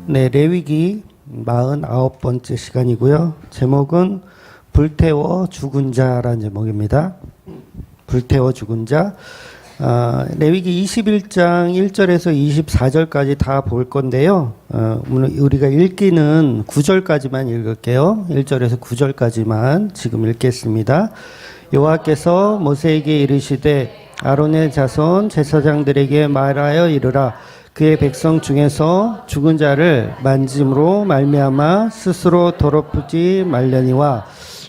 네, 레위기 49번째 시간이고요. 제목은 불태워 죽은 자라는 제목입니다. 불태워 죽은 자. 레위기 21장 1절에서 24절까지 다 볼 건데요. 우리가 읽기는 9절까지만 읽을게요. 1절에서 9절까지만 지금 읽겠습니다. 여호와께서 모세에게 이르시되 아론의 자손 제사장들에게 말하여 이르라. 그의 백성 중에서 죽은 자를 만짐으로 말미암아 스스로 더럽히지 말려니와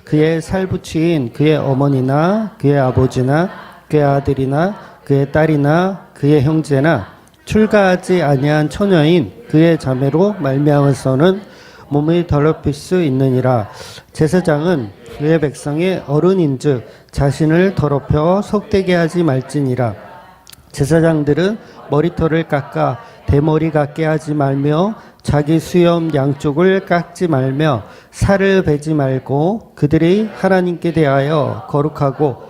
그의 살부치인 그의 어머니나 그의 아버지나 그의 아들이나 그의 딸이나 그의 형제나 출가하지 아니한 처녀인 그의 자매로 말미암아서는 몸을 더럽힐 수 있느니라. 제사장은 그의 백성의 어른인즉 자신을 더럽혀 속되게 하지 말지니라. 제사장들은 머리털을 깎아 대머리 같게 하지 말며 자기 수염 양쪽을 깎지 말며 살을 베지 말고 그들이 하나님께 대하여 거룩하고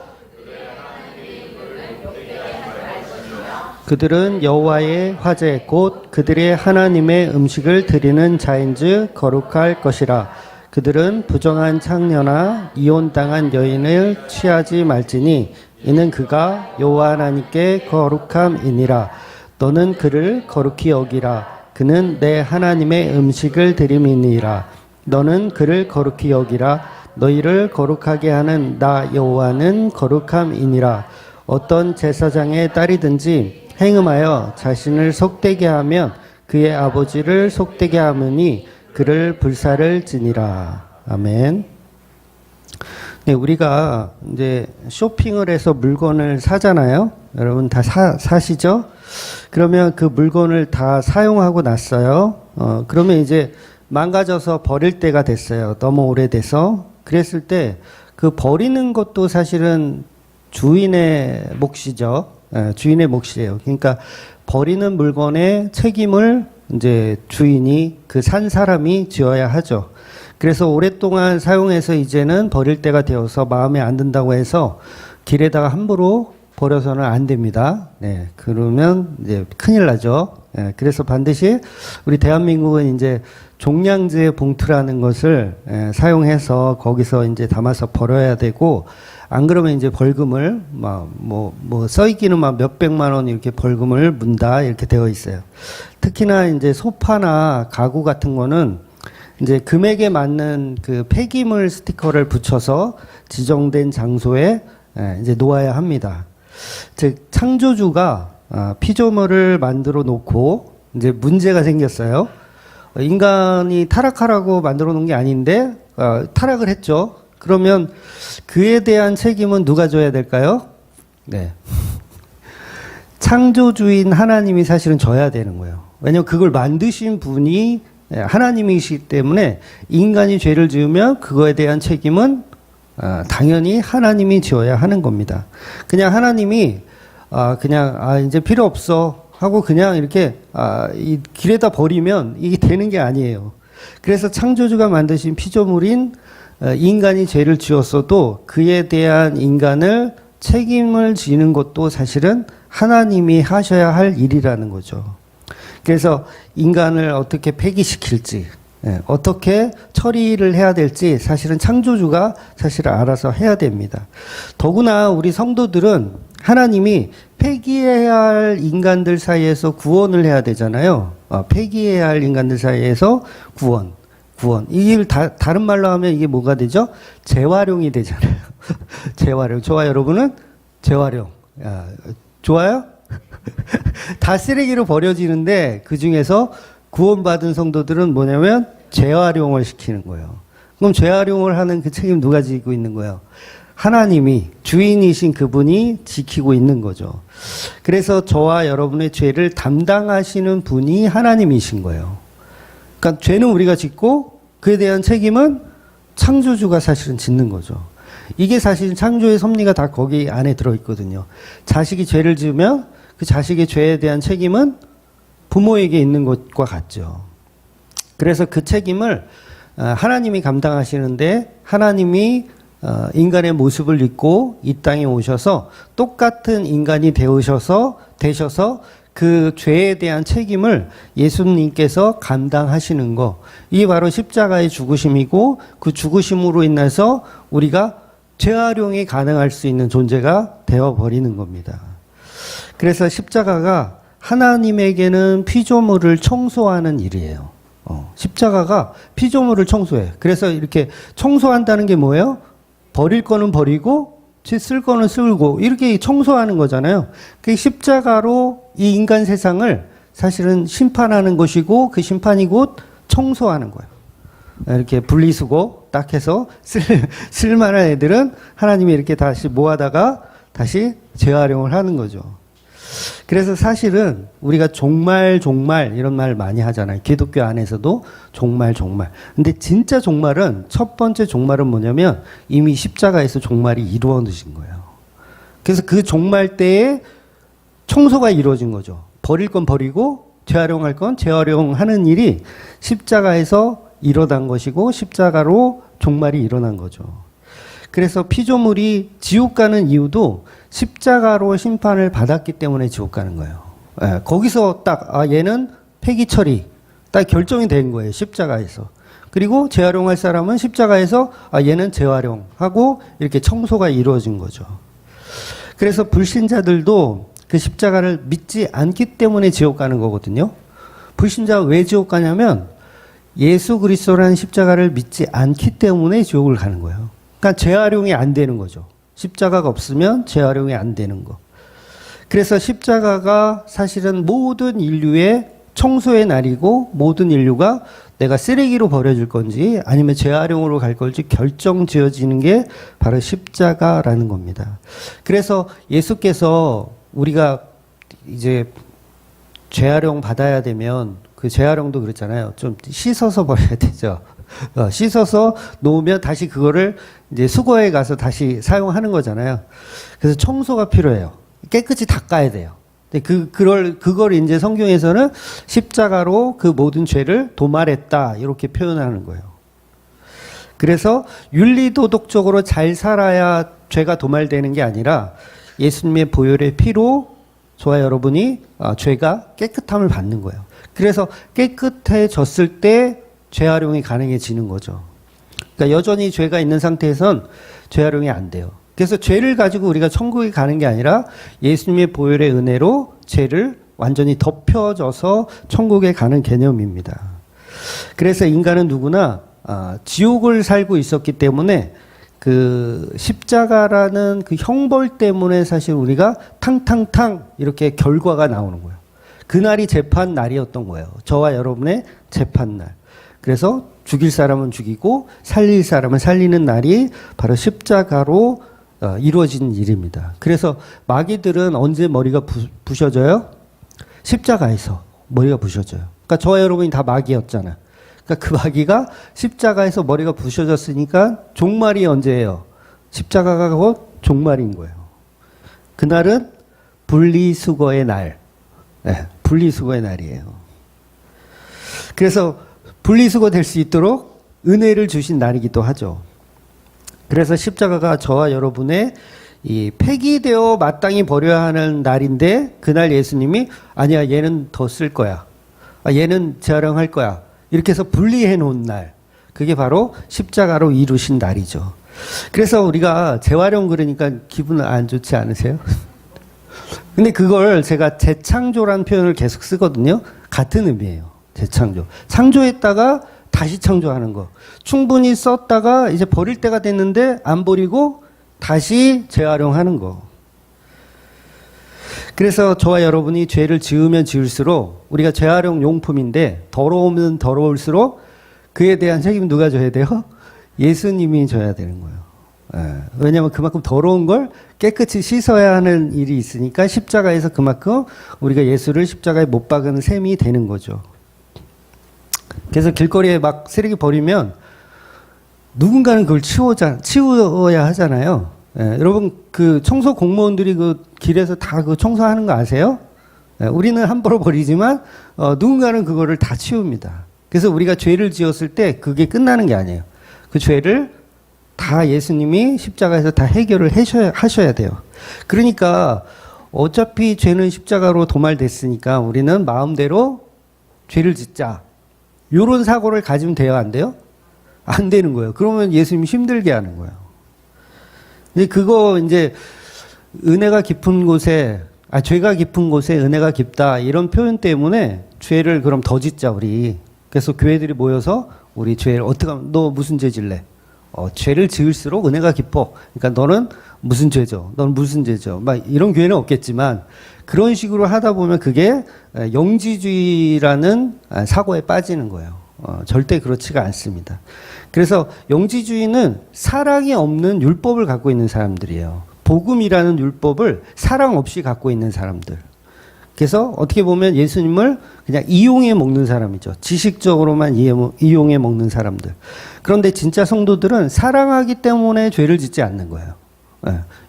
그들은 여호와의 화제 곧 그들의 하나님의 음식을 드리는 자인즉 거룩할 것이라. 그들은 부정한 창녀나 이혼당한 여인을 취하지 말지니 이는 그가 여호와 하나님께 거룩함이니라. 너는 그를 거룩히 여기라. 그는 내 하나님의 음식을 드림이니라. 너는 그를 거룩히 여기라. 너희를 거룩하게 하는 나 여호와는 거룩함이니라. 어떤 제사장의 딸이든지 행음하여 자신을 속되게 하면 그의 아버지를 속되게 하느니 그를 불사를 지니라. 아멘. 네, 우리가 이제 쇼핑을 해서 물건을 사잖아요. 여러분 다 사시죠? 그러면 그 물건을 다 사용하고 났어요. 그러면 이제 망가져서 버릴 때가 됐어요. 너무 오래돼서. 그랬을 때 그 버리는 것도 사실은 주인의 몫이죠. 주인의 몫이에요. 그러니까 버리는 물건의 책임을 이제 주인이 그 산 사람이 지어야 하죠. 그래서 오랫동안 사용해서 이제는 버릴 때가 되어서 마음에 안 든다고 해서 길에다가 함부로 버려서는 안 됩니다. 네, 그러면 이제 큰일 나죠. 네, 그래서 반드시 우리 대한민국은 이제 종량제 봉투라는 것을 사용해서 거기서 이제 담아서 버려야 되고, 안 그러면 이제 벌금을 써있기는 막 몇백만 원 이렇게 벌금을 문다 이렇게 되어 있어요. 특히나 이제 소파나 가구 같은 거는 이제 금액에 맞는 그 폐기물 스티커를 붙여서 지정된 장소에 이제 놓아야 합니다. 즉 창조주가 피조물을 만들어 놓고 이제 문제가 생겼어요. 인간이 타락하라고 만들어 놓은 게 아닌데 타락을 했죠. 그러면 그에 대한 책임은 누가 져야 될까요? 네. 창조주인 하나님이 사실은 져야 되는 거예요. 왜냐하면 그걸 만드신 분이 하나님이시기 때문에 인간이 죄를 지으면 그거에 대한 책임은 당연히 하나님이 지어야 하는 겁니다. 그냥 하나님이 이제 필요 없어 하고 그냥 이렇게 이 길에다 버리면 이게 되는 게 아니에요. 그래서 창조주가 만드신 피조물인 인간이 죄를 지었어도 그에 대한 인간을 책임을 지는 것도 사실은 하나님이 하셔야 할 일이라는 거죠. 그래서 인간을 어떻게 폐기시킬지, 어떻게 처리를 해야 될지 사실은 창조주가 사실 알아서 해야 됩니다. 더구나 우리 성도들은 하나님이 폐기해야 할 인간들 사이에서 구원을 해야 되잖아요. 폐기해야 할 인간들 사이에서 구원. 이게 다른 말로 하면 이게 뭐가 되죠? 재활용이 되잖아요. 재활용. 저와 여러분은 재활용. 좋아요? 다 쓰레기로 버려지는데 그 중에서 구원받은 성도들은 뭐냐면 재활용을 시키는 거예요. 그럼 재활용을 하는 그 책임 누가 지고 있는 거예요? 하나님이, 주인이신 그분이 지키고 있는 거죠. 그래서 저와 여러분의 죄를 담당하시는 분이 하나님이신 거예요. 그러니까 죄는 우리가 짓고 그에 대한 책임은 창조주가 사실은 짓는 거죠. 이게 사실 창조의 섭리가 다 거기 안에 들어있거든요. 자식이 죄를 지으면 그 자식의 죄에 대한 책임은 부모에게 있는 것과 같죠. 그래서 그 책임을 하나님이 감당하시는데 하나님이 인간의 모습을 입고 이 땅에 오셔서 똑같은 인간이 되셔서 그 죄에 대한 책임을 예수님께서 감당하시는 거. 이게 바로 십자가의 죽으심이고 그 죽으심으로 인해서 우리가 재활용이 가능할 수 있는 존재가 되어버리는 겁니다. 그래서 십자가가 하나님에게는 피조물을 청소하는 일이에요. 십자가가 피조물을 청소해. 그래서 이렇게 청소한다는 게 뭐예요? 버릴 거는 버리고 쓸 거는 쓸고 이렇게 청소하는 거잖아요. 그 십자가로 이 인간 세상을 사실은 심판하는 것이고 그 심판이 곧 청소하는 거예요. 이렇게 분리수거 딱 해서 쓸만한 애들은 하나님이 이렇게 다시 모아다가 다시 재활용을 하는 거죠. 그래서 사실은 우리가 종말 이런 말 많이 하잖아요. 기독교 안에서도 종말. 근데 진짜 종말은 첫 번째 종말은 뭐냐면 이미 십자가에서 종말이 이루어진 거예요. 그래서 그 종말 때에 청소가 이루어진 거죠. 버릴 건 버리고 재활용할 건 재활용하는 일이 십자가에서 일어난 것이고 십자가로 종말이 일어난 거죠. 그래서 피조물이 지옥 가는 이유도 십자가로 심판을 받았기 때문에 지옥 가는 거예요. 예, 거기서 딱 얘는 폐기 처리 딱 결정이 된 거예요. 십자가에서. 그리고 재활용할 사람은 십자가에서 얘는 재활용하고 이렇게 청소가 이루어진 거죠. 그래서 불신자들도 그 십자가를 믿지 않기 때문에 지옥 가는 거거든요. 불신자가 왜 지옥 가냐면 예수 그리스도라는 십자가를 믿지 않기 때문에 지옥을 가는 거예요. 그러니까 재활용이 안 되는 거죠. 십자가가 없으면 재활용이 안 되는 거. 그래서 십자가가 사실은 모든 인류의 청소의 날이고 모든 인류가 내가 쓰레기로 버려질 건지 아니면 재활용으로 갈 건지 결정 지어지는 게 바로 십자가라는 겁니다. 그래서 예수께서 우리가 이제 재활용 받아야 되면 그 재활용도 그렇잖아요. 좀 씻어서 버려야 되죠. 씻어서 놓으면 다시 그거를 이제 수거해 가서 다시 사용하는 거잖아요. 그래서 청소가 필요해요. 깨끗이 닦아야 돼요. 근데 그걸 이제 성경에서는 십자가로 그 모든 죄를 도말했다. 이렇게 표현하는 거예요. 그래서 윤리도덕적으로 잘 살아야 죄가 도말되는 게 아니라 예수님의 보혈의 피로 저와 여러분이 죄가 깨끗함을 받는 거예요. 그래서 깨끗해졌을 때 재활용이 가능해지는 거죠. 그러니까 여전히 죄가 있는 상태에선 재활용이 안 돼요. 그래서 죄를 가지고 우리가 천국에 가는 게 아니라 예수님의 보혈의 은혜로 죄를 완전히 덮여져서 천국에 가는 개념입니다. 그래서 인간은 누구나 지옥을 살고 있었기 때문에 그 십자가라는 그 형벌 때문에 사실 우리가 탕탕탕 이렇게 결과가 나오는 거예요. 그날이 재판 날이었던 거예요. 저와 여러분의 재판 날. 그래서 죽일 사람은 죽이고 살릴 사람은 살리는 날이 바로 십자가로 이루어진 일입니다. 그래서 마귀들은 언제 머리가 부셔져요? 십자가에서 머리가 부셔져요. 그러니까 저와 여러분이 다 마귀였잖아요. 그러니까 그 마귀가 십자가에서 머리가 부셔졌으니까 종말이 언제예요? 십자가가 곧 종말인 거예요. 그날은 분리수거의 날. 네, 분리수거의 날이에요. 그래서 분리수거 될 수 있도록 은혜를 주신 날이기도 하죠. 그래서 십자가가 저와 여러분의 이 폐기되어 마땅히 버려야 하는 날인데 그날 예수님이 아니야 얘는 더 쓸 거야. 얘는 재활용할 거야. 이렇게 해서 분리해 놓은 날. 그게 바로 십자가로 이루신 날이죠. 그래서 우리가 재활용 그러니까 기분 안 좋지 않으세요? 근데 그걸 제가 재창조라는 표현을 계속 쓰거든요. 같은 의미예요. 재창조. 창조했다가 다시 창조하는 거. 충분히 썼다가 이제 버릴 때가 됐는데 안 버리고 다시 재활용하는 거. 그래서 저와 여러분이 죄를 지으면 지을수록 우리가 재활용 용품인데 더러우면 더러울수록 그에 대한 책임 누가 져야 돼요? 예수님이 져야 되는 거예요. 왜냐하면 그만큼 더러운 걸 깨끗이 씻어야 하는 일이 있으니까 십자가에서 그만큼 우리가 예수를 십자가에 못 박은 셈이 되는 거죠. 그래서 길거리에 막 쓰레기 버리면 누군가는 그걸 치워야 하잖아요. 여러분 그 청소 공무원들이 그 길에서 다 그 청소하는 거 아세요? 우리는 함부로 버리지만 누군가는 그거를 다 치웁니다. 그래서 우리가 죄를 지었을 때 그게 끝나는 게 아니에요. 그 죄를 다 예수님이 십자가에서 다 해결을 하셔야 돼요. 그러니까 어차피 죄는 십자가로 도말됐으니까 우리는 마음대로 죄를 짓자. 요런 사고를 가지면 돼요, 안 돼요? 안 되는 거예요. 그러면 예수님이 힘들게 하는 거예요. 근데 그거 이제 은혜가 깊은 곳에, 죄가 깊은 곳에 은혜가 깊다. 이런 표현 때문에 죄를 그럼 더 짓자, 우리. 그래서 교회들이 모여서 우리 죄를 어떻게 하면, 너 무슨 죄 질래? 죄를 지을수록 은혜가 깊어. 그러니까 너는 무슨 죄죠? 넌 무슨 죄죠? 막 이런 교회는 없겠지만 그런 식으로 하다 보면 그게 영지주의라는 사고에 빠지는 거예요. 절대 그렇지가 않습니다. 그래서 영지주의는 사랑이 없는 율법을 갖고 있는 사람들이에요. 복음이라는 율법을 사랑 없이 갖고 있는 사람들. 그래서 어떻게 보면 예수님을 그냥 이용해 먹는 사람이죠. 지식적으로만 이용해 먹는 사람들. 그런데 진짜 성도들은 사랑하기 때문에 죄를 짓지 않는 거예요.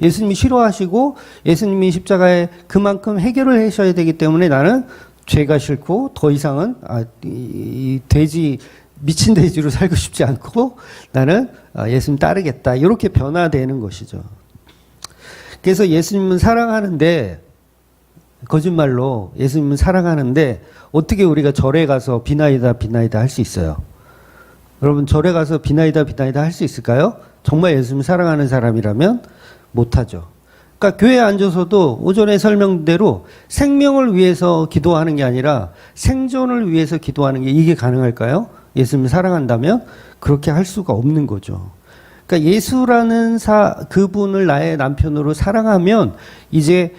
예수님이 싫어하시고 예수님이 십자가에 그만큼 해결을 하셔야 되기 때문에 나는 죄가 싫고 더 이상은 이 돼지, 미친 돼지로 살고 싶지 않고 나는 예수님 따르겠다. 이렇게 변화되는 것이죠. 그래서 예수님은 사랑하는데, 거짓말로 예수님은 사랑하는데 어떻게 우리가 절에 가서 비나이다 할 수 있어요? 여러분, 절에 가서 비나이다 할 수 있을까요? 정말 예수님 사랑하는 사람이라면 못하죠. 그러니까 교회에 앉아서도 오전에 설명대로 생명을 위해서 기도하는 게 아니라 생존을 위해서 기도하는 게 이게 가능할까요? 예수님을 사랑한다면 그렇게 할 수가 없는 거죠. 그러니까 예수라는 그분을 나의 남편으로 사랑하면 이제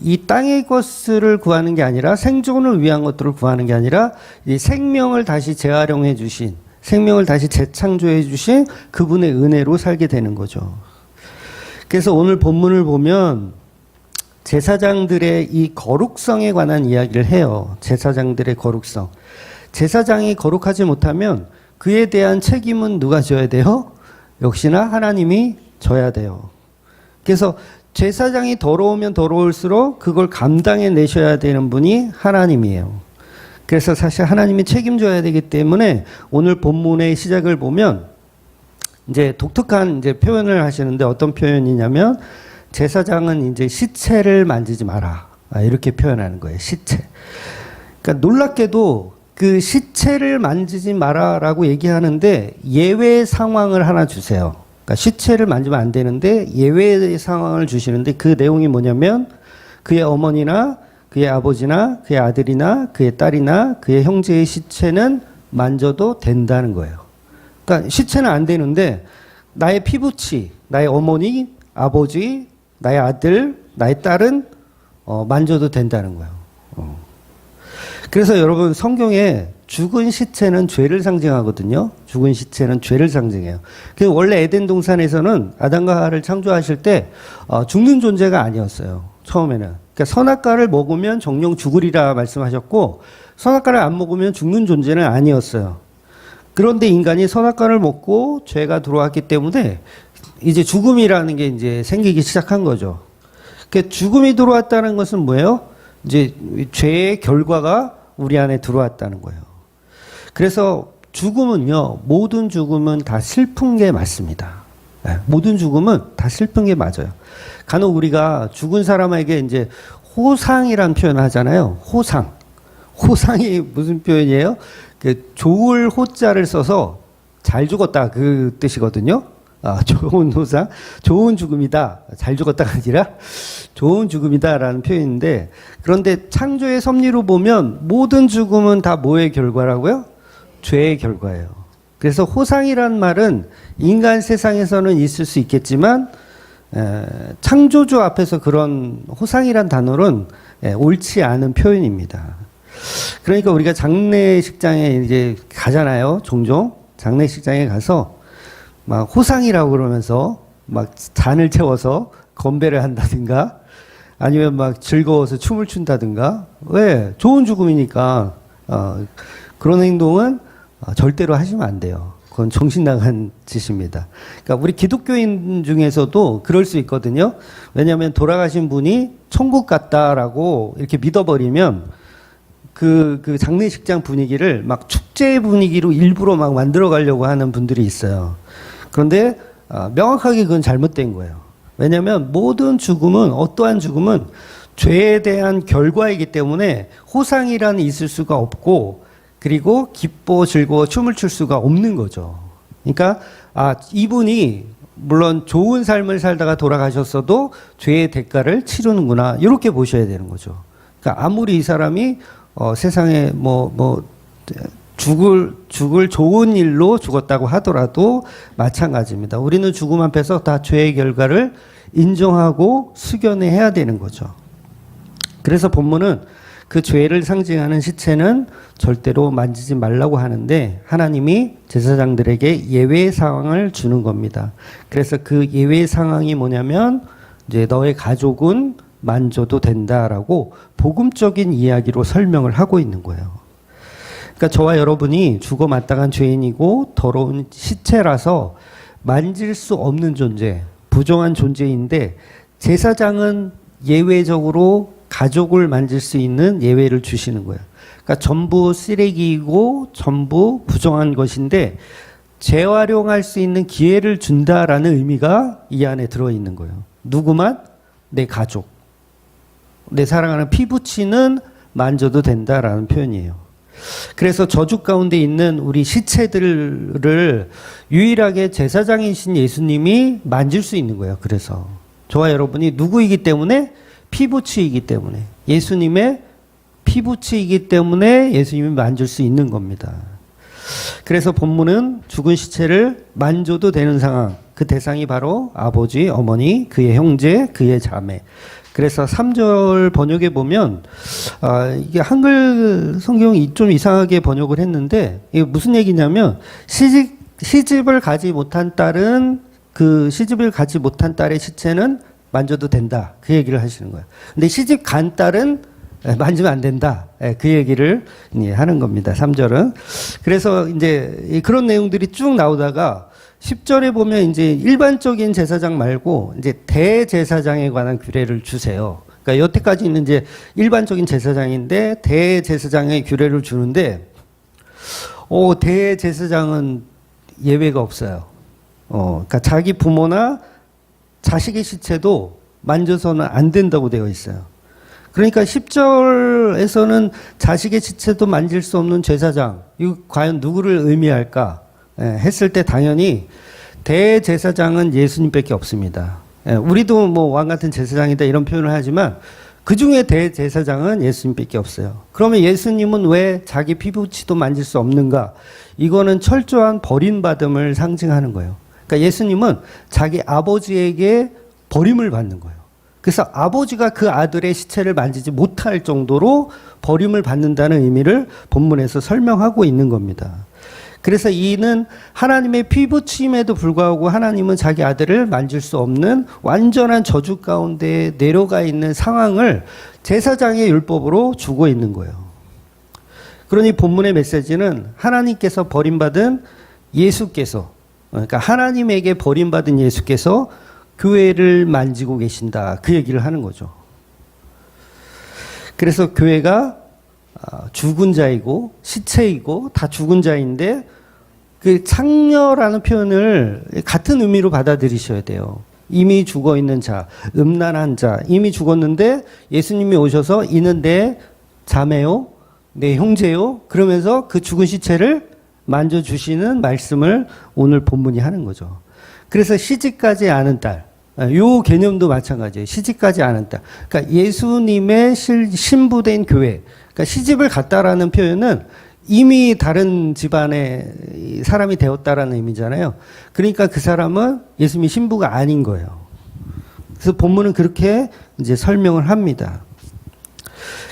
이 땅의 것을 구하는 게 아니라 생존을 위한 것들을 구하는 게 아니라 이 생명을 다시 재활용해 주신, 생명을 다시 재창조해 주신 그분의 은혜로 살게 되는 거죠. 그래서 오늘 본문을 보면 제사장들의 이 거룩성에 관한 이야기를 해요. 제사장들의 거룩성. 제사장이 거룩하지 못하면 그에 대한 책임은 누가 져야 돼요? 역시나 하나님이 져야 돼요. 그래서 제사장이 더러우면 더러울수록 그걸 감당해 내셔야 되는 분이 하나님이에요. 그래서 사실 하나님이 책임져야 되기 때문에 오늘 본문의 시작을 보면 이제 독특한 이제 표현을 하시는데 어떤 표현이냐면 제사장은 이제 시체를 만지지 마라. 이렇게 표현하는 거예요. 시체. 그러니까 놀랍게도 그 시체를 만지지 마라라고 얘기하는데 예외 상황을 하나 주세요. 그러니까 시체를 만지면 안 되는데 예외의 상황을 주시는데 그 내용이 뭐냐면 그의 어머니나 그의 아버지나 그의 아들이나 그의 딸이나 그의 형제의 시체는 만져도 된다는 거예요. 그러니까 시체는 안 되는데 나의 피부치, 나의 어머니, 아버지, 나의 아들, 나의 딸은 만져도 된다는 거예요. 그래서 여러분 성경에 죽은 시체는 죄를 상징하거든요. 죽은 시체는 죄를 상징해요. 그래서 원래 에덴 동산에서는 아담과 하와를 창조하실 때 죽는 존재가 아니었어요. 처음에는. 그러니까 선악과를 먹으면 정령 죽으리라 말씀하셨고 선악과를 안 먹으면 죽는 존재는 아니었어요. 그런데 인간이 선악과를 먹고 죄가 들어왔기 때문에 이제 죽음이라는 게 이제 생기기 시작한 거죠. 그러니까 죽음이 들어왔다는 것은 뭐예요? 이제 죄의 결과가 우리 안에 들어왔다는 거예요. 그래서 죽음은요, 모든 죽음은 다 슬픈 게 맞습니다. 네, 모든 죽음은 다 슬픈 게 맞아요. 간혹 우리가 죽은 사람에게 이제 호상이란 표현을 하잖아요. 호상. 호상이 무슨 표현이에요? 그 좋을 호자를 써서 잘 죽었다 그 뜻이거든요. 좋은 호상, 좋은 죽음이다. 잘 죽었다가 아니라 좋은 죽음이다라는 표현인데 그런데 창조의 섭리로 보면 모든 죽음은 다 뭐의 결과라고요? 죄의 결과예요. 그래서 호상이란 말은 인간 세상에서는 있을 수 있겠지만 창조주 앞에서 그런 호상이란 단어는 옳지 않은 표현입니다. 그러니까 우리가 장례식장에 이제 가잖아요. 종종 장례식장에 가서 막 호상이라고 그러면서 막 잔을 채워서 건배를 한다든가 아니면 막 즐거워서 춤을 춘다든가. 왜? 좋은 죽음이니까. 그런 행동은 절대로 하시면 안 돼요. 그건 정신 나간 짓입니다. 그러니까 우리 기독교인 중에서도 그럴 수 있거든요. 왜냐하면 돌아가신 분이 천국 갔다라고 이렇게 믿어버리면 그 장례식장 분위기를 막 축제 분위기로 일부러 막 만들어 가려고 하는 분들이 있어요. 그런데 명확하게 그건 잘못된 거예요. 왜냐하면 모든 죽음은, 어떠한 죽음은 죄에 대한 결과이기 때문에 호상이란 있을 수가 없고, 그리고 기뻐 즐거워 춤을 출 수가 없는 거죠. 그러니까 이분이 물론 좋은 삶을 살다가 돌아가셨어도 죄의 대가를 치르는구나, 이렇게 보셔야 되는 거죠. 그러니까 아무리 이 사람이 세상에 죽을 좋은 일로 죽었다고 하더라도 마찬가지입니다. 우리는 죽음 앞에서 다 죄의 결과를 인정하고 수견해야 되는 거죠. 그래서 본문은 그 죄를 상징하는 시체는 절대로 만지지 말라고 하는데, 하나님이 제사장들에게 예외 상황을 주는 겁니다. 그래서 그 예외 상황이 뭐냐면, 이제 너의 가족은 만져도 된다라고 복음적인 이야기로 설명을 하고 있는 거예요. 그러니까 저와 여러분이 죽어 마땅한 죄인이고 더러운 시체라서 만질 수 없는 존재, 부정한 존재인데, 제사장은 예외적으로 가족을 만질 수 있는 예외를 주시는 거예요. 그러니까 전부 쓰레기이고 전부 부정한 것인데 재활용할 수 있는 기회를 준다라는 의미가 이 안에 들어있는 거예요. 누구만? 내 가족. 내 사랑하는 피부치는 만져도 된다라는 표현이에요. 그래서 저주 가운데 있는 우리 시체들을 유일하게 제사장이신 예수님이 만질 수 있는 거예요. 그래서 저와 여러분이 누구이기 때문에? 피부치이기 때문에, 예수님의 피부치이기 때문에 예수님이 만질 수 있는 겁니다. 그래서 본문은 죽은 시체를 만져도 되는 상황, 그 대상이 바로 아버지, 어머니, 그의 형제, 그의 자매. 그래서 3절 번역에 보면 이게 한글 성경이 좀 이상하게 번역을 했는데, 이게 무슨 얘기냐면 시집을 가지 못한 딸은, 그 시집을 가지 못한 딸의 시체는 만져도 된다, 그 얘기를 하시는 거예요. 근데 시집 간 딸은 만지면 안 된다, 그 얘기를 하는 겁니다. 3절은. 그래서 이제 그런 내용들이 쭉 나오다가 10절에 보면 이제 일반적인 제사장 말고 이제 대제사장에 관한 규례를 주세요. 그러니까 여태까지는 이제 일반적인 제사장인데 대제사장의 규례를 주는데, 대제사장은 예외가 없어요. 그러니까 자기 부모나 자식의 시체도 만져서는 안 된다고 되어 있어요. 그러니까 10절에서는 자식의 시체도 만질 수 없는 제사장, 이거 과연 누구를 의미할까 했을 때 당연히 대제사장은 예수님밖에 없습니다. 우리도 뭐 왕 같은 제사장이다 이런 표현을 하지만 그 중에 대제사장은 예수님밖에 없어요. 그러면 예수님은 왜 자기 피부치도 만질 수 없는가? 이거는 철저한 버림받음을 상징하는 거예요. 그러니까 예수님은 자기 아버지에게 버림을 받는 거예요. 그래서 아버지가 그 아들의 시체를 만지지 못할 정도로 버림을 받는다는 의미를 본문에서 설명하고 있는 겁니다. 그래서 이는 하나님의 피부침에도 불구하고 하나님은 자기 아들을 만질 수 없는 완전한 저주 가운데 내려가 있는 상황을 제사장의 율법으로 주고 있는 거예요. 그러니 본문의 메시지는 하나님께서 버림받은 예수께서, 그러니까 하나님에게 버림받은 예수께서 교회를 만지고 계신다, 그 얘기를 하는 거죠. 그래서 교회가 죽은 자이고 시체이고 다 죽은 자인데, 그 창녀라는 표현을 같은 의미로 받아들이셔야 돼요. 이미 죽어 있는 자, 음란한 자, 이미 죽었는데 예수님이 오셔서 이는 내 자매요, 내 형제요, 그러면서 그 죽은 시체를 만져주시는 말씀을 오늘 본문이 하는 거죠. 그래서 시집가지 않은 딸, 요 개념도 마찬가지예요. 시집가지 않은 딸. 그러니까 예수님의 신부된 교회. 그러니까 시집을 갔다라는 표현은 이미 다른 집안의 사람이 되었다라는 의미잖아요. 그러니까 그 사람은 예수님의 신부가 아닌 거예요. 그래서 본문은 그렇게 이제 설명을 합니다.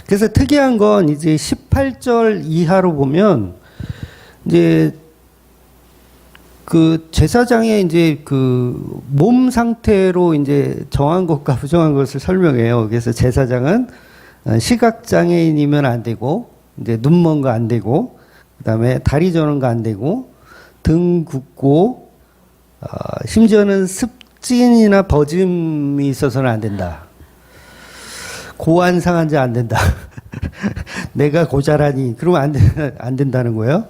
그래서 특이한 건 이제 18절 이하로 보면 이제 그 제사장의 이제 그 몸 상태로 이제 정한 것과 부정한 것을 설명해요. 그래서 제사장은 시각장애인이면 안 되고, 이제 눈먼 거 안 되고, 그 다음에 다리 저는 거 안 되고, 등 굽고, 심지어는 습진이나 버짐이 있어서는 안 된다. 고안 상한 자 안 된다. 내가 고자라니, 그러면 안 된다는 거예요.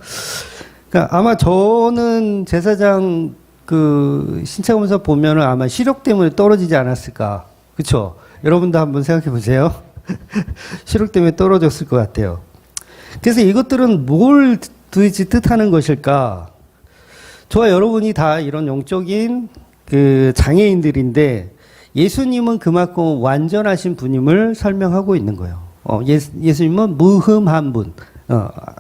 그러니까 아마 저는 제사장 그 신체검사 보면은 아마 시력 때문에 떨어지지 않았을까. 그쵸? 여러분도 한번 생각해 보세요. 시력 때문에 떨어졌을 것 같아요. 그래서 이것들은 뭘 도대체 뜻하는 것일까? 저와 여러분이 다 이런 영적인 그 장애인들인데 예수님은 그만큼 완전하신 분임을 설명하고 있는 거예요. 예수님은 무흠한 분,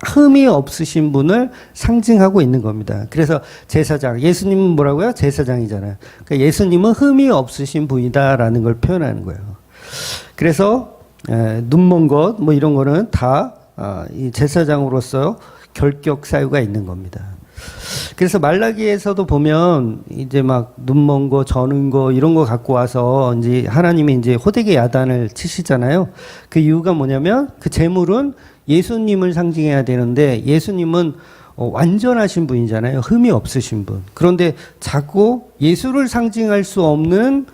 흠이 없으신 분을 상징하고 있는 겁니다. 그래서 제사장, 예수님은 뭐라고요? 제사장이잖아요. 그러니까 예수님은 흠이 없으신 분이다라는 걸 표현하는 거예요. 그래서 눈먼 것, 뭐 이런 거는 다 이 제사장으로서 결격 사유가 있는 겁니다. 그래서 말라기에서도 보면 이제 막 눈먼 거, 저는 거 이런 거 갖고 와서 이제 하나님이 이제 호되게 야단을 치시잖아요. 그 이유가 뭐냐면 그 제물은 예수님을 상징해야 되는데 예수님은 완전하신 분이잖아요. 흠이 없으신 분. 그런데 자꾸 예수를 상징할 수 없는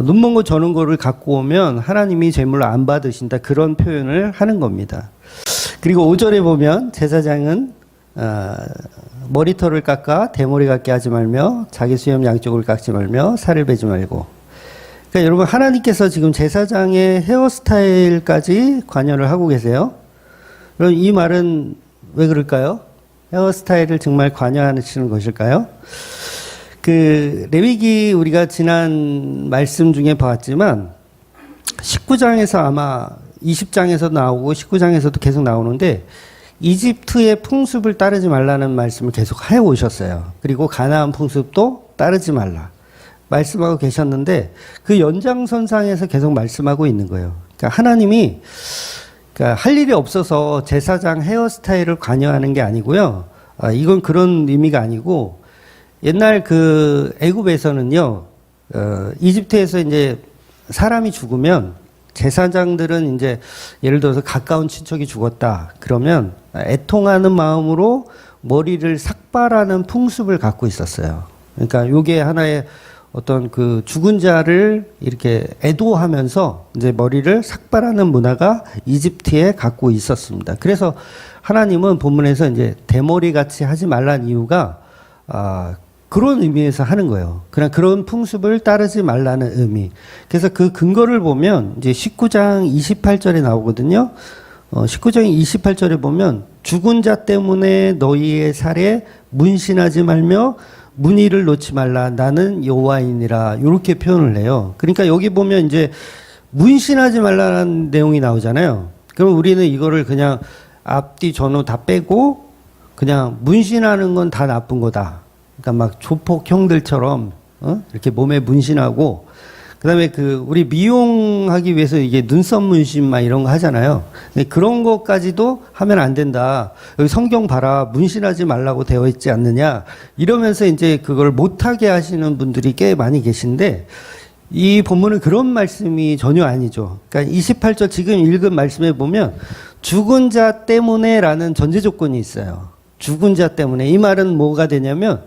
눈먼 거, 저는 거를 갖고 오면 하나님이 제물로 안 받으신다. 그런 표현을 하는 겁니다. 그리고 5절에 보면 제사장은 머리털을 깎아 대머리 같게 하지 말며 자기 수염 양쪽을 깎지 말며 살을 베지 말고. 그러니까 여러분 하나님께서 지금 제사장의 헤어스타일까지 관여를 하고 계세요. 그럼 이 말은 왜 그럴까요? 헤어스타일을 정말 관여하시는 것일까요? 그 레위기 우리가 지난 말씀 중에 봤지만 19장에서 아마 20장에서 나오고 19장에서도 계속 나오는데 이집트의 풍습을 따르지 말라는 말씀을 계속 해 오셨어요. 그리고 가나안 풍습도 따르지 말라 말씀하고 계셨는데 그 연장선상에서 계속 말씀하고 있는 거예요. 그러니까 하나님이 그러니까 할 일이 없어서 제사장 헤어스타일을 관여하는 게 아니고요. 이건 그런 의미가 아니고 옛날 그 애굽에서는요, 이집트에서 이제 사람이 죽으면 제사장들은 이제 예를 들어서 가까운 친척이 죽었다. 그러면 애통하는 마음으로 머리를 삭발하는 풍습을 갖고 있었어요. 그러니까 요게 하나의 어떤 그 죽은 자를 이렇게 애도하면서 이제 머리를 삭발하는 문화가 이집트에 갖고 있었습니다. 그래서 하나님은 본문에서 이제 대머리 같이 하지 말라는 이유가 그런 의미에서 하는 거예요. 그냥 그런 풍습을 따르지 말라는 의미. 그래서 그 근거를 보면 이제 19장 28절에 나오거든요. 19장 28절에 보면 죽은 자 때문에 너희의 살에 문신하지 말며 문의를 놓지 말라. 나는 여호와이니라. 이렇게 표현을 해요. 그러니까 여기 보면 이제 문신하지 말라는 내용이 나오잖아요. 그럼 우리는 이거를 그냥 앞뒤 전후 다 빼고 그냥 문신하는 건 다 나쁜 거다. 그러니까 막 조폭 형들처럼 이렇게 몸에 문신하고 그다음에 그 우리 미용하기 위해서 이게 눈썹 문신 막 이런 거 하잖아요. 근데 그런 것까지도 하면 안 된다. 여기 성경 봐라. 문신하지 말라고 되어 있지 않느냐. 이러면서 이제 그걸 못하게 하시는 분들이 꽤 많이 계신데 이 본문은 그런 말씀이 전혀 아니죠. 그러니까 28절 지금 읽은 말씀에 보면 죽은 자 때문에라는 전제 조건이 있어요. 죽은 자 때문에. 이 말은 뭐가 되냐면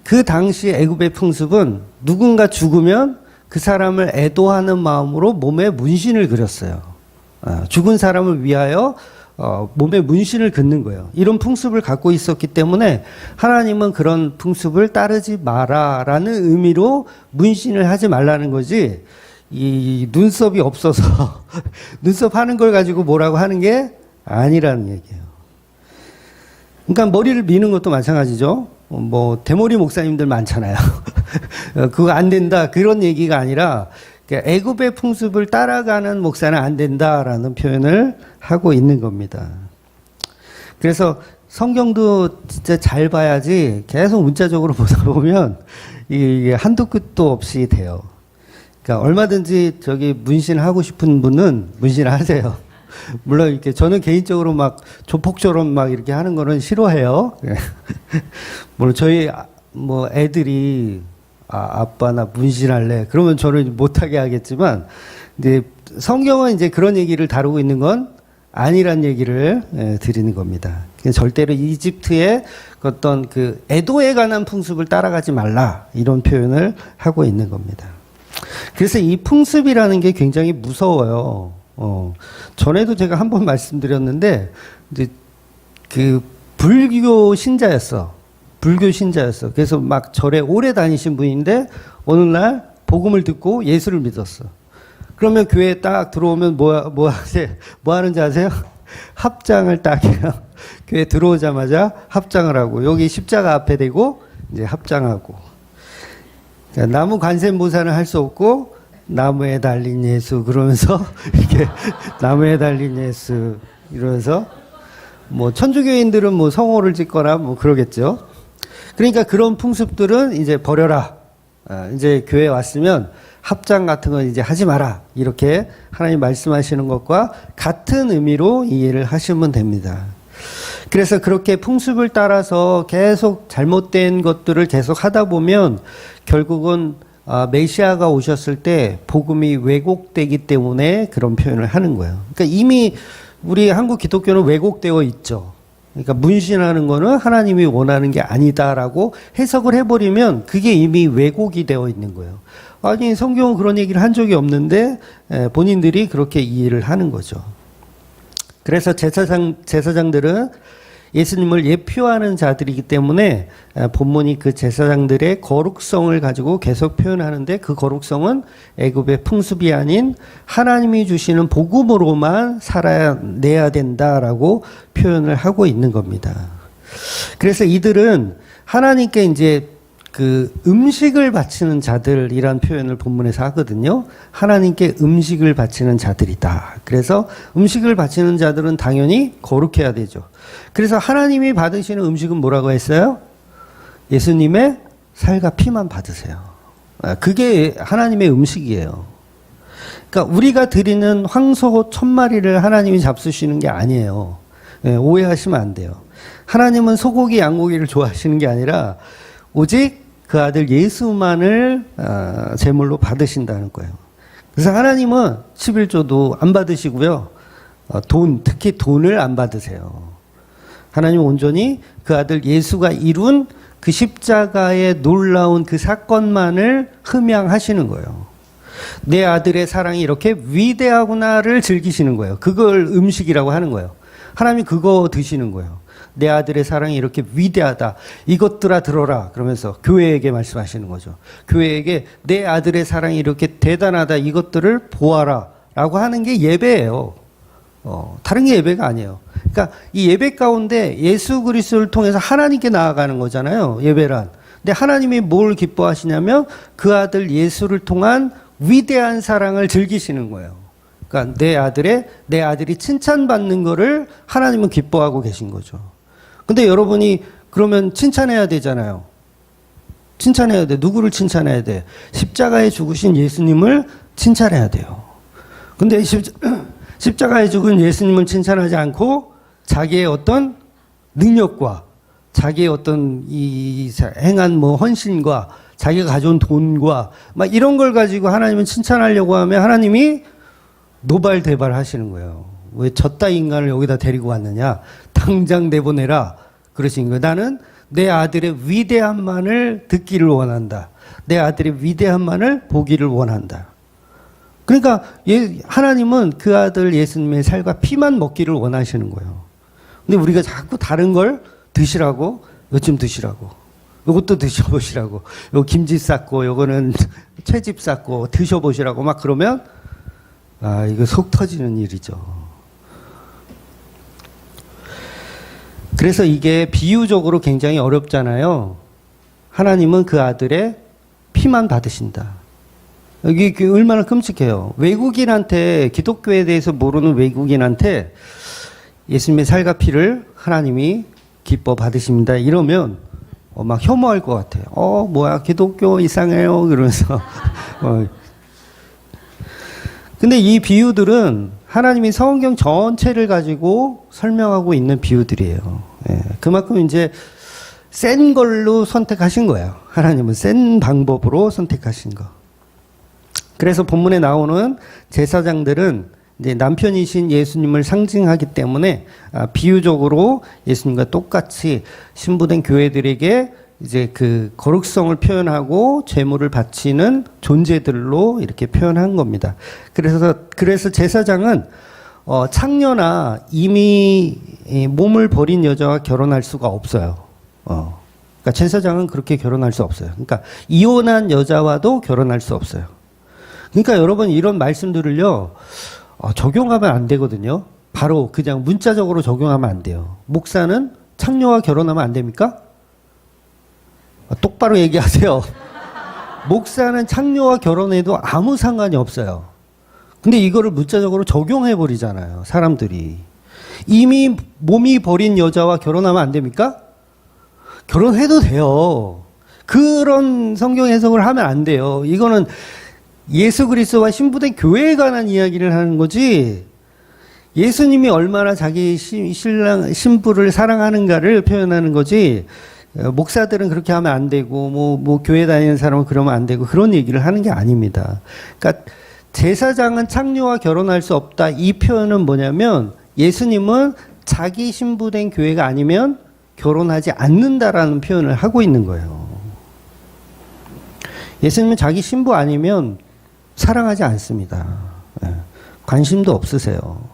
그 당시 애굽의 풍습은 누군가 죽으면 그 사람을 애도하는 마음으로 몸에 문신을 그렸어요. 죽은 사람을 위하여 몸에 문신을 긋는 거예요. 이런 풍습을 갖고 있었기 때문에 하나님은 그런 풍습을 따르지 마라라는 의미로 문신을 하지 말라는 거지 이 눈썹이 없어서 눈썹 하는 걸 가지고 뭐라고 하는 게 아니라는 얘기예요. 그러니까 머리를 미는 것도 마찬가지죠. 뭐 대머리 목사님들 많잖아요. 그거 안 된다 그런 얘기가 아니라 애굽의 풍습을 따라가는 목사는 안 된다라는 표현을 하고 있는 겁니다. 그래서 성경도 진짜 잘 봐야지 계속 문자적으로 보다 보면 이게 한도 끝도 없이 돼요. 그러니까 얼마든지 저기 문신하고 싶은 분은 문신하세요. 물론 이렇게 저는 개인적으로 막 조폭처럼 막 이렇게 하는 거는 싫어해요. 물론 저희 뭐 애들이 아빠 나 문신할래 그러면 저는 못하게 하겠지만 이제 성경은 이제 그런 얘기를 다루고 있는 건 아니란 얘기를 드리는 겁니다. 절대로 이집트의 어떤 그 애도에 관한 풍습을 따라가지 말라 이런 표현을 하고 있는 겁니다. 그래서 이 풍습이라는 게 굉장히 무서워요. 전에도 제가 한번 말씀드렸는데, 이제 그 불교 신자였어. 불교 신자였어. 그래서 막 절에 오래 다니신 분인데 어느 날 복음을 듣고 예수를 믿었어. 그러면 교회에 딱 들어오면 뭐 하는지 아세요? 합장을 딱 해요. 교회 들어오자마자 합장을 하고 여기 십자가 앞에 대고 이제 합장하고. 나무 관세음보살은 할 수 없고 나무에 달린 예수 그러면서 이렇게 나무에 달린 예수 이러면서 뭐 천주교인들은 뭐 성호를 짓거나 뭐 그러겠죠. 그러니까 그런 풍습들은 이제 버려라. 이제 교회에 왔으면 합장 같은 건 이제 하지 마라. 이렇게 하나님 말씀하시는 것과 같은 의미로 이해를 하시면 됩니다. 그래서 그렇게 풍습을 따라서 계속 잘못된 것들을 계속 하다 보면 결국은 메시아가 오셨을 때 복음이 왜곡되기 때문에 그런 표현을 하는 거예요. 그러니까 이미 우리 한국 기독교는 왜곡되어 있죠. 그러니까 문신하는 거는 하나님이 원하는 게 아니다라고 해석을 해버리면 그게 이미 왜곡이 되어 있는 거예요. 아니 성경은 그런 얘기를 한 적이 없는데 본인들이 그렇게 이해를 하는 거죠. 그래서 제사장들은 예수님을 예표하는 자들이기 때문에 본문이 그 제사장들의 거룩성을 가지고 계속 표현하는데 그 거룩성은 애굽의 풍습이 아닌 하나님이 주시는 복음으로만 살아내야 된다라고 표현을 하고 있는 겁니다. 그래서 이들은 하나님께 이제 그 음식을 바치는 자들이란 표현을 본문에서 하거든요. 하나님께 음식을 바치는 자들이다. 그래서 음식을 바치는 자들은 당연히 거룩해야 되죠. 그래서 하나님이 받으시는 음식은 뭐라고 했어요? 예수님의 살과 피만 받으세요. 그게 하나님의 음식이에요. 그러니까 우리가 드리는 황소 1000마리를 하나님이 잡수시는 게 아니에요. 오해하시면 안 돼요. 하나님은 소고기, 양고기를 좋아하시는 게 아니라 오직 그 아들 예수만을 제물로 받으신다는 거예요. 그래서 하나님은 11조도 안 받으시고요. 특히 돈을 안 받으세요. 하나님은 온전히 그 아들 예수가 이룬 그 십자가의 놀라운 그 사건만을 흠양하시는 거예요. 내 아들의 사랑이 이렇게 위대하구나를 즐기시는 거예요. 그걸 음식이라고 하는 거예요. 하나님이 그거 드시는 거예요. 내 아들의 사랑이 이렇게 위대하다. 이것들아 들어라. 그러면서 교회에게 말씀하시는 거죠. 교회에게 내 아들의 사랑이 이렇게 대단하다. 이것들을 보아라. 라고 하는 게 예배예요. 다른 게 예배가 아니에요. 그러니까 이 예배 가운데 예수 그리스도를 통해서 하나님께 나아가는 거잖아요. 예배란. 근데 하나님이 뭘 기뻐하시냐면 그 아들 예수를 통한 위대한 사랑을 즐기시는 거예요. 그러니까 내 아들이 칭찬받는 거를 하나님은 기뻐하고 계신 거죠. 근데 여러분이 그러면 칭찬해야 되잖아요. 칭찬해야 돼. 누구를 칭찬해야 돼? 십자가에 죽으신 예수님을 칭찬해야 돼요. 근데 십자가에 죽은 예수님을 칭찬하지 않고 자기의 어떤 능력과 자기의 어떤 이 행한 뭐 헌신과 자기가 가져온 돈과 막 이런 걸 가지고 하나님은 칭찬하려고 하면 하나님이 노발대발 하시는 거예요. 왜 저따 인간을 여기다 데리고 왔느냐? 당장 내보내라. 그러신 거예요. 나는 내 아들의 위대함만을 듣기를 원한다. 내 아들의 위대함만을 보기를 원한다. 그러니까 하나님은 그 아들 예수님의 살과 피만 먹기를 원하시는 거예요. 근데 우리가 자꾸 다른 걸 드시라고, 요즘 드시라고, 요것도 드셔보시라고, 요 김집 쌌고, 요거는 채집 쌌고, 드셔보시라고 막 그러면 이거 속 터지는 일이죠. 그래서 이게 비유적으로 굉장히 어렵잖아요. 하나님은 그 아들의 피만 받으신다. 이게 얼마나 끔찍해요. 외국인한테, 기독교에 대해서 모르는 외국인한테 예수님의 살과 피를 하나님이 기뻐 받으십니다. 이러면 막 혐오할 것 같아요. 뭐야, 기독교 이상해요. 그러면서. 근데 이 비유들은 하나님이 성경 전체를 가지고 설명하고 있는 비유들이에요. 그만큼 이제 센 걸로 선택하신 거예요. 하나님은 센 방법으로 선택하신 거. 그래서 본문에 나오는 제사장들은 이제 남편이신 예수님을 상징하기 때문에 비유적으로 예수님과 똑같이 신부된 교회들에게 이제 그 거룩성을 표현하고 제물을 바치는 존재들로 이렇게 표현한 겁니다. 그래서 제사장은 창녀나 이미 몸을 버린 여자와 결혼할 수가 없어요. 그러니까 제사장은 그렇게 결혼할 수 없어요. 그러니까 이혼한 여자와도 결혼할 수 없어요. 그러니까 여러분 이런 말씀들을요, 적용하면 안 되거든요. 바로 그냥 문자적으로 적용하면 안 돼요. 목사는 창녀와 결혼하면 안 됩니까? 똑바로 얘기하세요. 목사는 창녀와 결혼해도 아무 상관이 없어요. 근데 이거를 문자적으로 적용해 버리잖아요, 사람들이. 이미 몸이 버린 여자와 결혼하면 안 됩니까? 결혼해도 돼요. 그런 성경 해석을 하면 안 돼요. 이거는 예수 그리스도와 신부된 교회에 관한 이야기를 하는 거지, 예수님이 얼마나 자기 신부를 사랑하는가를 표현하는 거지, 목사들은 그렇게 하면 안 되고, 뭐 교회 다니는 사람은 그러면 안 되고, 그런 얘기를 하는 게 아닙니다. 그러니까 제사장은 창녀와 결혼할 수 없다. 이 표현은 뭐냐면, 예수님은 자기 신부된 교회가 아니면 결혼하지 않는다라는 표현을 하고 있는 거예요. 예수님은 자기 신부 아니면 사랑하지 않습니다. 관심도 없으세요.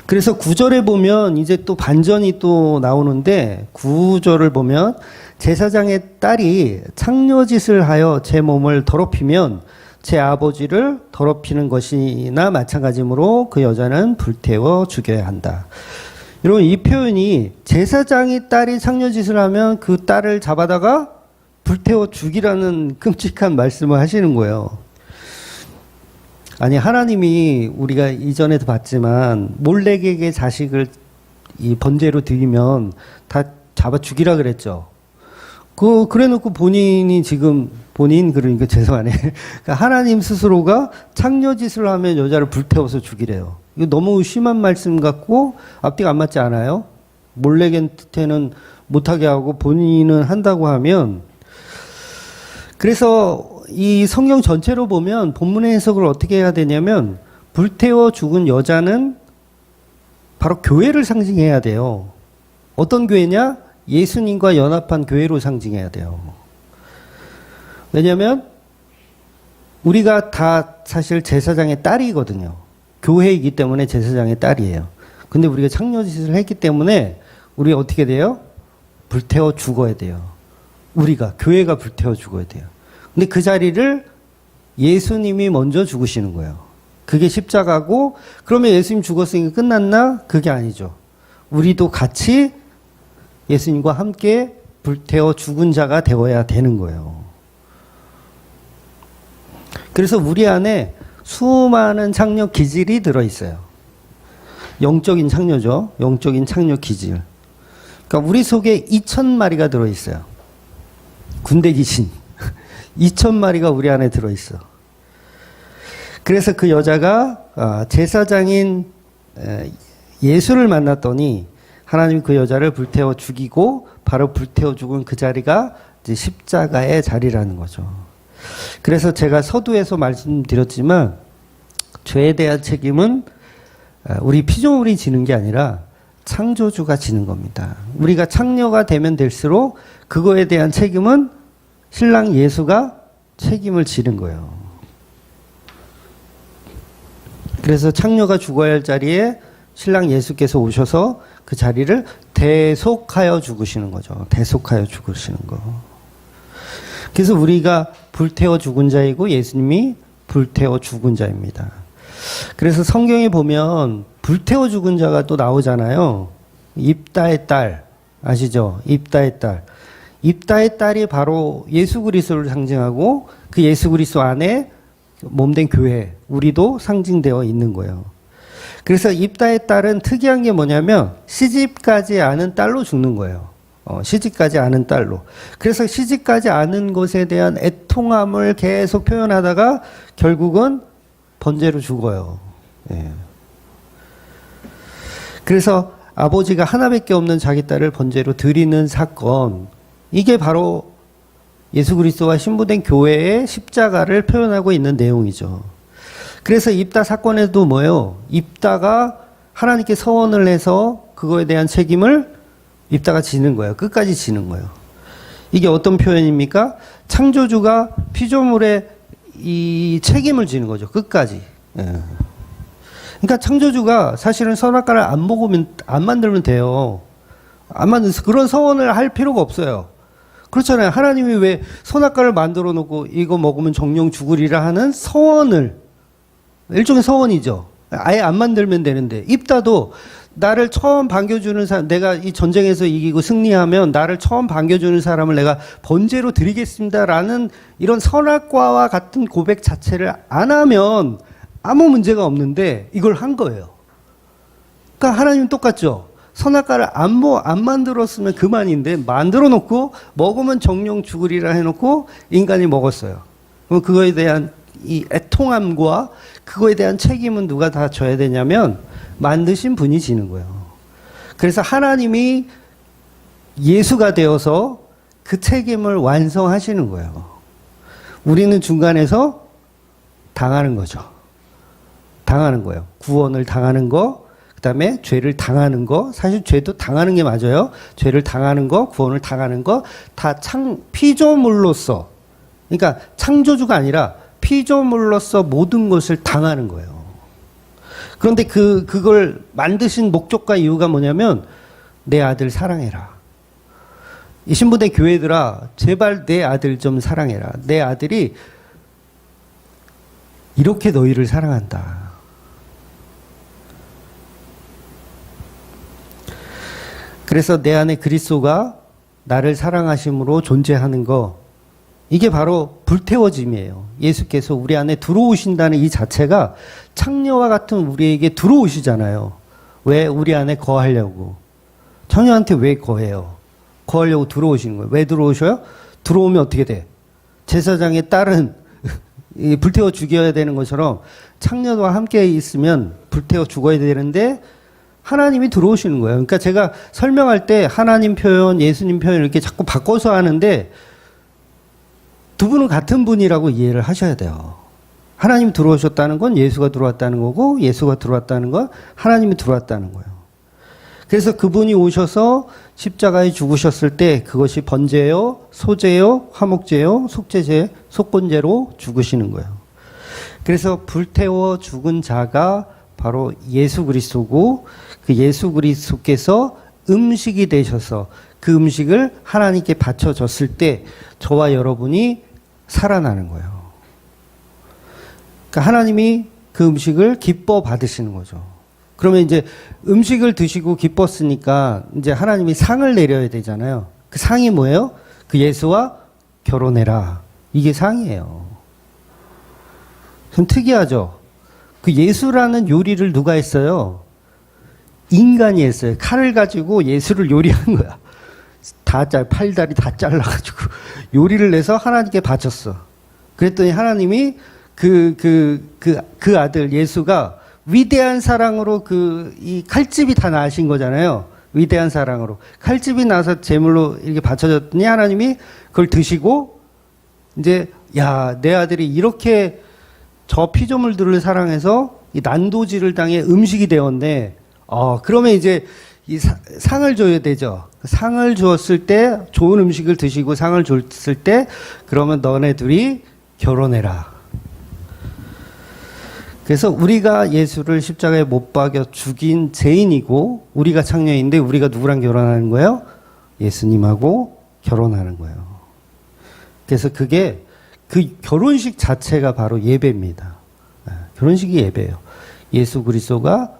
그래서 9절에 보면 이제 또 반전이 또 나오는데, 9절을 보면 제사장의 딸이 창녀짓을 하여 제 몸을 더럽히면 제 아버지를 더럽히는 것이나 마찬가지므로 그 여자는 불태워 죽여야 한다. 여러분, 이 표현이 제사장이 딸이 창녀짓을 하면 그 딸을 잡아다가 불태워 죽이라는 끔찍한 말씀을 하시는 거예요. 아니, 하나님이 우리가 이전에도 봤지만 몰렉에게 자식을 이 번제로 드리면 다 잡아 죽이라 그랬죠. 그래 놓고 본인이 지금, 그러니까 죄송하네. 그러니까 하나님 스스로가 창녀짓을 하면 여자를 불태워서 죽이래요. 이거 너무 심한 말씀 같고 앞뒤가 안 맞지 않아요? 몰렉한테는 못하게 하고 본인은 한다고 하면. 그래서 이 성경 전체로 보면 본문의 해석을 어떻게 해야 되냐면, 불태워 죽은 여자는 바로 교회를 상징해야 돼요. 어떤 교회냐? 예수님과 연합한 교회로 상징해야 돼요. 왜냐하면 우리가 다 사실 제사장의 딸이거든요. 교회이기 때문에 제사장의 딸이에요. 근데 우리가 창녀짓을 했기 때문에 우리가 어떻게 돼요? 불태워 죽어야 돼요. 우리가, 교회가 불태워 죽어야 돼요. 근데 그 자리를 예수님이 먼저 죽으시는 거예요. 그게 십자가고, 그러면 예수님 죽었으니까 끝났나? 그게 아니죠. 우리도 같이 예수님과 함께 불태워 죽은 자가 되어야 되는 거예요. 그래서 우리 안에 수많은 창녀 기질이 들어있어요. 영적인 창녀죠. 영적인 창녀 기질. 그러니까 우리 속에 2,000마리가 들어있어요. 군대 귀신. 2,000마리가 우리 안에 들어있어. 그래서 그 여자가 제사장인 예수를 만났더니 하나님이 그 여자를 불태워 죽이고, 바로 불태워 죽은 그 자리가 이제 십자가의 자리라는 거죠. 그래서 제가 서두에서 말씀드렸지만, 죄에 대한 책임은 우리 피조물이 지는 게 아니라 창조주가 지는 겁니다. 우리가 창녀가 되면 될수록 그거에 대한 책임은 신랑 예수가 책임을 지는 거예요. 그래서 창녀가 죽어야 할 자리에 신랑 예수께서 오셔서 그 자리를 대속하여 죽으시는 거죠. 대속하여 죽으시는 거. 그래서 우리가 불태워 죽은 자이고 예수님이 불태워 죽은 자입니다. 그래서 성경에 보면 불태워 죽은 자가 또 나오잖아요. 입다의 딸 아시죠? 입다의 딸. 입다의 딸이 바로 예수 그리스도를 상징하고, 그 예수 그리스도 안에 몸된 교회, 우리도 상징되어 있는 거예요. 그래서 입다의 딸은 특이한 게 뭐냐면 시집가지 않은 딸로 죽는 거예요. 시집가지 않은 딸로. 그래서 시집가지 않은 것에 대한 애통함을 계속 표현하다가 결국은 번제로 죽어요. 예. 그래서 아버지가 하나밖에 없는 자기 딸을 번제로 드리는 사건, 이게 바로 예수 그리스도와 신부된 교회의 십자가를 표현하고 있는 내용이죠. 그래서 입다 사건에도 뭐예요? 입다가 하나님께 서원을 해서 그거에 대한 책임을 입다가 지는 거예요. 끝까지 지는 거예요. 이게 어떤 표현입니까? 창조주가 피조물의 이 책임을 지는 거죠. 끝까지. 예. 그러니까 창조주가 사실은 선악과를 안 먹으면, 안 만들면 돼요. 안 만들어서 그런 서원을 할 필요가 없어요. 그렇잖아요. 하나님이 왜 선악과를 만들어 놓고 이거 먹으면 정령 죽으리라 하는 서원을, 일종의 서원이죠. 아예 안 만들면 되는데, 입다도 나를 처음 반겨주는 사람, 내가 이 전쟁에서 이기고 승리하면 나를 처음 반겨주는 사람을 내가 번제로 드리겠습니다라는 이런 선악과와 같은 고백 자체를 안 하면 아무 문제가 없는데 이걸 한 거예요. 그러니까 하나님 똑같죠. 선악과를 안 만들었으면 그만인데 만들어 놓고 먹으면 정령 죽으리라 해놓고 인간이 먹었어요. 그럼 그거에 대한 이 애통함과 그거에 대한 책임은 누가 다 져야 되냐면 만드신 분이 지는 거예요. 그래서 하나님이 예수가 되어서 그 책임을 완성하시는 거예요. 우리는 중간에서 당하는 거죠. 당하는 거예요. 구원을 당하는 거, 그 다음에 죄를 당하는 거, 사실 죄도 당하는 게 맞아요. 죄를 당하는 거, 구원을 당하는 거, 다 피조물로서, 그러니까 창조주가 아니라 피조물로서 모든 것을 당하는 거예요. 그런데 그걸 만드신 목적과 이유가 뭐냐면, 내 아들 사랑해라. 이 신부대 교회들아, 제발 내 아들 좀 사랑해라. 내 아들이 이렇게 너희를 사랑한다. 그래서 내 안에 그리스도가 나를 사랑하심으로 존재하는 거, 이게 바로 불태워짐이에요. 예수께서 우리 안에 들어오신다는 이 자체가 창녀와 같은 우리에게 들어오시잖아요. 왜? 우리 안에 거하려고. 창녀한테 왜 거해요? 거하려고 들어오시는 거예요. 왜 들어오셔요? 들어오면 어떻게 돼? 제사장의 딸은 불태워 죽여야 되는 것처럼 창녀와 함께 있으면 불태워 죽어야 되는데 하나님이 들어오시는 거예요. 그러니까 제가 설명할 때 하나님 표현, 예수님 표현 이렇게 자꾸 바꿔서 하는데 두 분은 같은 분이라고 이해를 하셔야 돼요. 하나님 들어오셨다는 건 예수가 들어왔다는 거고, 예수가 들어왔다는 건 하나님이 들어왔다는 거예요. 그래서 그분이 오셔서 십자가에 죽으셨을 때 그것이 번제요, 소제요, 화목제요, 속죄제, 속건제로 죽으시는 거예요. 그래서 불태워 죽은 자가 바로 예수 그리스도고, 그 예수 그리스도께서 음식이 되셔서 그 음식을 하나님께 바쳐졌을 때 저와 여러분이 살아나는 거예요. 그러니까 하나님이 그 음식을 기뻐 받으시는 거죠. 그러면 이제 음식을 드시고 기뻤으니까 이제 하나님이 상을 내려야 되잖아요. 그 상이 뭐예요? 그 예수와 결혼해라. 이게 상이에요. 좀 특이하죠? 그 예수라는 요리를 누가 했어요? 인간이 했어요. 칼을 가지고 예수를 요리한 거야. 팔다리 다 잘라가지고 요리를 내서 하나님께 바쳤어. 그랬더니 하나님이 그 아들 예수가 위대한 사랑으로 이 칼집이 다 나신 거잖아요. 위대한 사랑으로. 칼집이 나서 제물로 이렇게 바쳐졌더니 하나님이 그걸 드시고 이제 야, 내 아들이 이렇게 저 피조물들을 사랑해서 이 난도질을 당해 음식이 되었네. 그러면 이제 이 상을 줘야 되죠. 상을 주었을 때 좋은 음식을 드시고 상을 줬을 때 그러면 너네 둘이 결혼해라. 그래서 우리가 예수를 십자가에 못 박여 죽인 죄인이고 우리가 창녀인데 우리가 누구랑 결혼하는 거예요? 예수님하고 결혼하는 거예요. 그래서 그게 그 결혼식 자체가 바로 예배입니다. 결혼식이 예배예요. 예수 그리스도가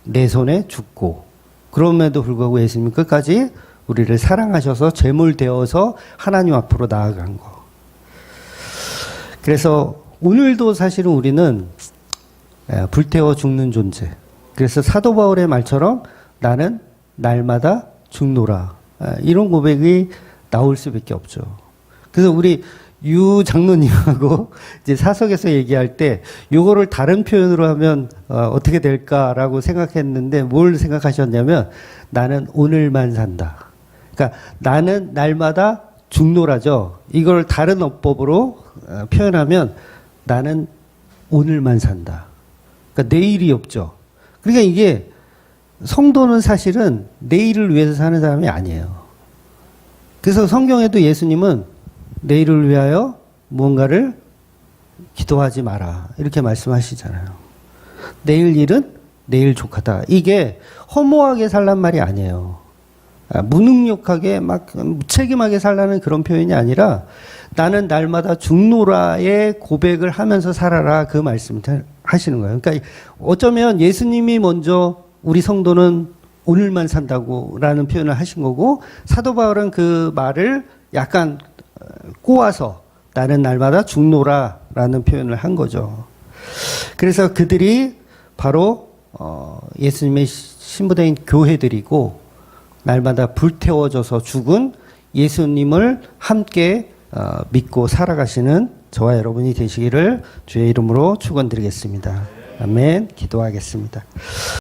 내 손에 죽고 그럼에도 불구하고 예수님이 끝까지 우리를 사랑하셔서 제물되어서 하나님 앞으로 나아간 거. 그래서 오늘도 사실은 우리는 불태워 죽는 존재. 그래서 사도 바울의 말처럼 나는 날마다 죽노라. 이런 고백이 나올 수밖에 없죠. 그래서 우리 유 장로님하고 이제 사석에서 얘기할 때 요거를 다른 표현으로 하면 어떻게 될까라고 생각했는데 뭘 생각하셨냐면 나는 오늘만 산다. 그러니까 나는 날마다 죽노라죠. 이걸 다른 어법으로 표현하면 나는 오늘만 산다. 그러니까 내일이 없죠. 그러니까 이게 성도는 사실은 내일을 위해서 사는 사람이 아니에요. 그래서 성경에도 예수님은 내일을 위하여 무언가를 기도하지 마라. 이렇게 말씀하시잖아요. 내일 일은 내일 족하다. 이게 허무하게 살란 말이 아니에요. 무능력하게 막 무책임하게 살라는 그런 표현이 아니라 나는 날마다 죽노라의 고백을 하면서 살아라 그 말씀을 하시는 거예요. 그러니까 어쩌면 예수님이 먼저 우리 성도는 오늘만 산다고라는 표현을 하신 거고 사도 바울은 그 말을 약간 꼬아서 나는 날마다 죽노라라는 표현을 한 거죠. 그래서 그들이 바로 예수님의 신부된 교회들이고 날마다 불태워져서 죽은 예수님을 함께 믿고 살아가시는 저와 여러분이 되시기를 주의 이름으로 축원드리겠습니다. 아멘. 기도하겠습니다.